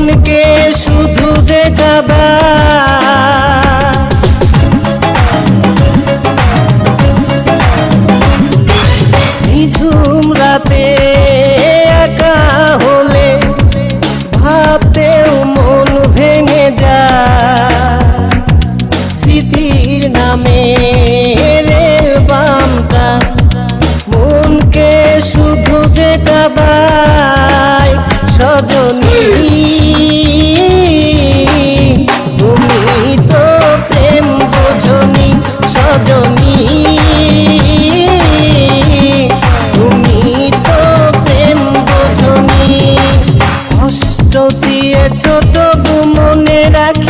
মনকে শুধু যে কাদা নিঝুম রাতে একা হলে ভাবতেও মন ভেঙে যায় স্মৃতির নামে রেল বামটা মনকে শুধু যে কাদায় সজনী তুমি তো প্রেম বোঝনি সজনী তুমি তো প্রেম বোঝনি কষ্ট দিয়েছ তবু মনে রাখ